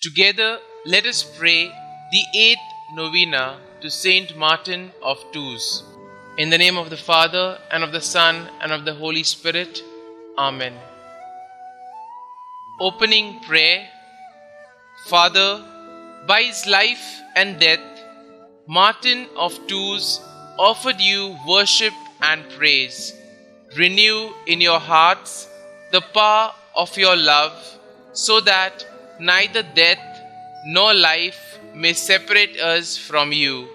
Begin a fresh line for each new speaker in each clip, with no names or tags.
Together, let us pray the 8th Novena to Saint Martin of Tours. In the name of the Father, and of the Son, and of the Holy Spirit. Amen. Opening Prayer. Father, by his life and death, Martin of Tours offered you worship and praise. Renew in your hearts the power of your love, so that neither death nor life may separate us from you.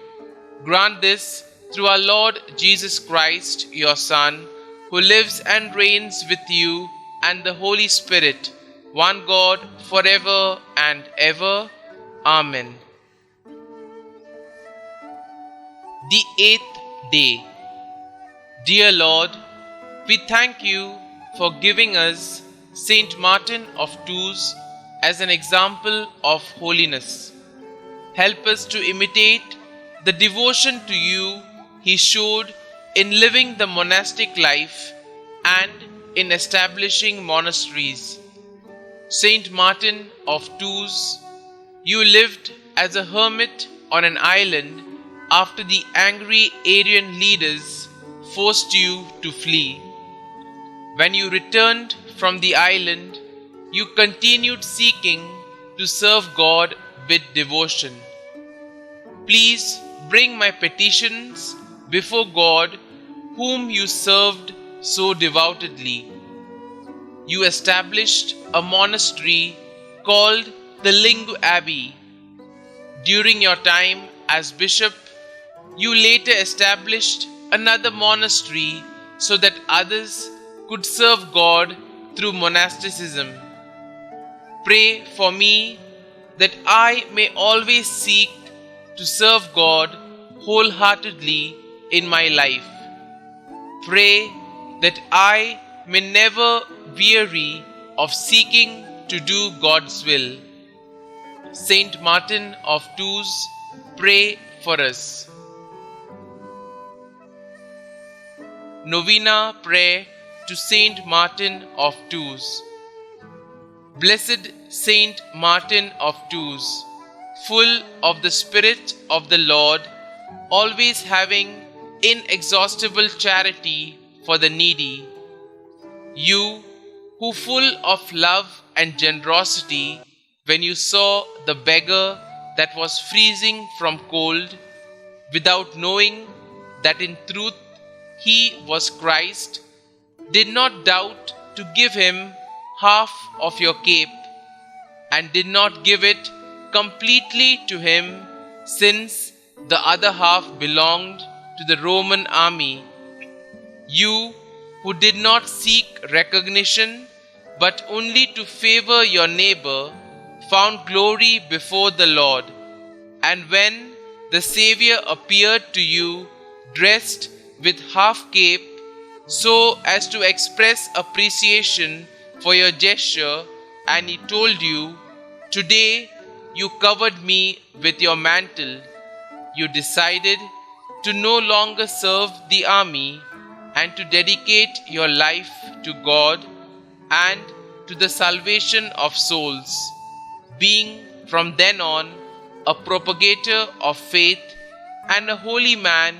Grant this through our Lord Jesus Christ, your Son, who lives and reigns with you and the Holy Spirit, one God, forever and ever. Amen. The 8th day. Dear Lord, we thank you for giving us Saint Martin of Tours as an example of holiness. Help us to imitate the devotion to you he showed in living the monastic life and in establishing monasteries. Saint Martin of Tours, you lived as a hermit on an island after the angry Arian leaders forced you to flee. When you returned from the island, you continued seeking to serve God with devotion. Please bring my petitions before God, whom you served so devoutedly. You established a monastery called the Lingu Abbey. During your time as bishop, you later established another monastery so that others could serve God through monasticism. Pray for me that I may always seek to serve God wholeheartedly in my life. Pray that I may never weary of seeking to do God's will. Saint Martin of Tours, pray for us. Novena Prayer to Saint Martin of Tours. Blessed Saint Martin of Tours, full of the Spirit of the Lord, always having inexhaustible charity for the needy, you who, full of love and generosity, when you saw the beggar that was freezing from cold, without knowing that in truth he was Christ, did not doubt to give him half of your cape, and did not give it completely to him, since the other half belonged to the Roman army. You who did not seek recognition, but only to favor your neighbor, found glory before the Lord. And when the Xavier appeared to you, dressed with half cape, so as to express appreciation for your gesture, and he told you, "Today you covered me with your mantle," you decided to no longer serve the army and to dedicate your life to God and to the salvation of souls, being from then on a propagator of faith and a holy man,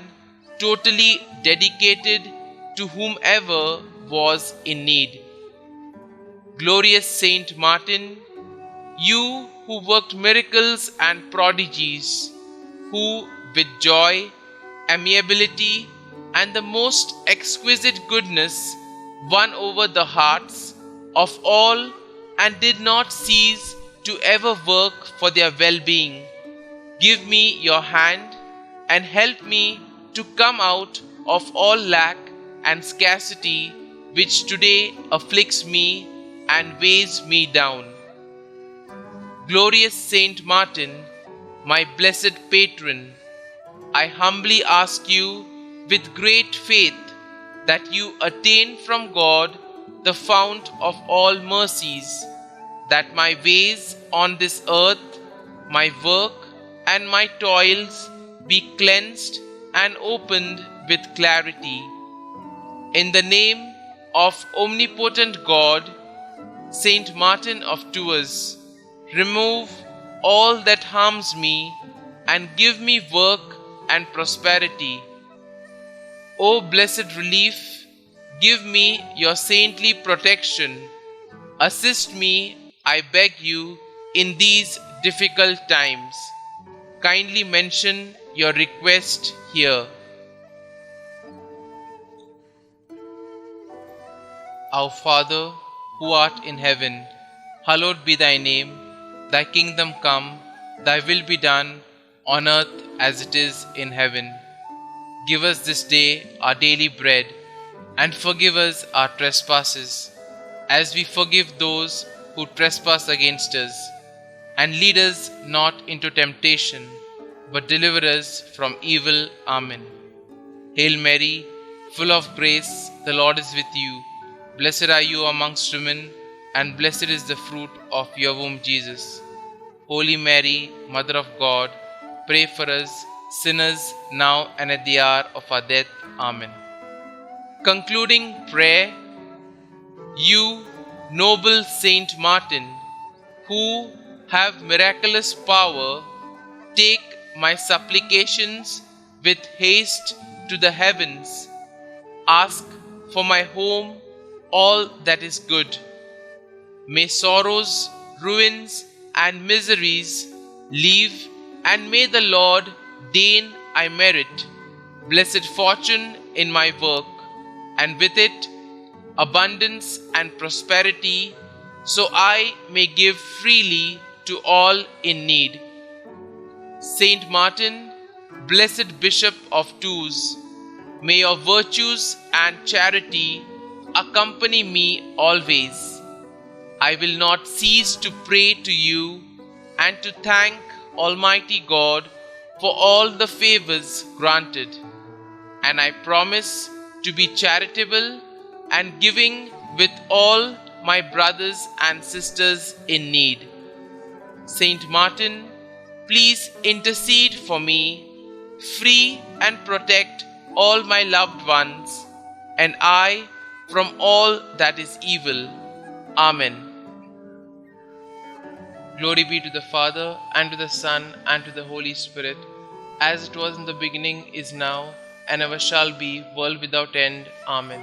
totally dedicated to whomever was in need. Glorious Saint Martin, you who worked miracles and prodigies, who with joy, amiability, and the most exquisite goodness won over the hearts of all and did not cease to ever work for their well-being, give me your hand and help me to come out of all lack and scarcity which today afflicts me and weighs me down. Glorious Saint Martin, my blessed patron, I humbly ask you with great faith that you attain from God, the fount of all mercies, that my ways on this earth, my work and my toils be cleansed and opened with clarity. In the name of omnipotent God, Saint Martin of Tours, remove all that harms me and give me work and prosperity. O blessed relief, give me your saintly protection. Assist me, I beg you, in these difficult times. Kindly mention your request here. Our Father, who art in heaven, hallowed be thy name. Thy kingdom come, thy will be done, on earth as it is in heaven. Give us this day our daily bread, and forgive us our trespasses, as we forgive those who trespass against us. And lead us not into temptation, but deliver us from evil. Amen. Hail Mary, full of grace, the Lord is with you. Blessed are you amongst women, and blessed is the fruit of your womb, Jesus. Holy Mary, Mother of God, pray for us sinners now and at the hour of our death. Amen. Concluding prayer. You, noble Saint Martin, who have miraculous power, take my supplications with haste to the heavens. Ask for my home all that is good. May sorrows, ruins, and miseries leave, and may the Lord deign I merit blessed fortune in my work, and with it abundance and prosperity, so I may give freely to all in need. Saint Martin, blessed Bishop of Tours, may your virtues and charity accompany me always. I will not cease to pray to you and to thank Almighty God for all the favors granted, and I promise to be charitable and giving with all my brothers and sisters in need. Saint Martin, please intercede for me, free and protect all my loved ones, and I from all that is evil. Amen. Glory be to the Father, and to the Son, and to the Holy Spirit, as it was in the beginning, is now, and ever shall be, world without end. Amen.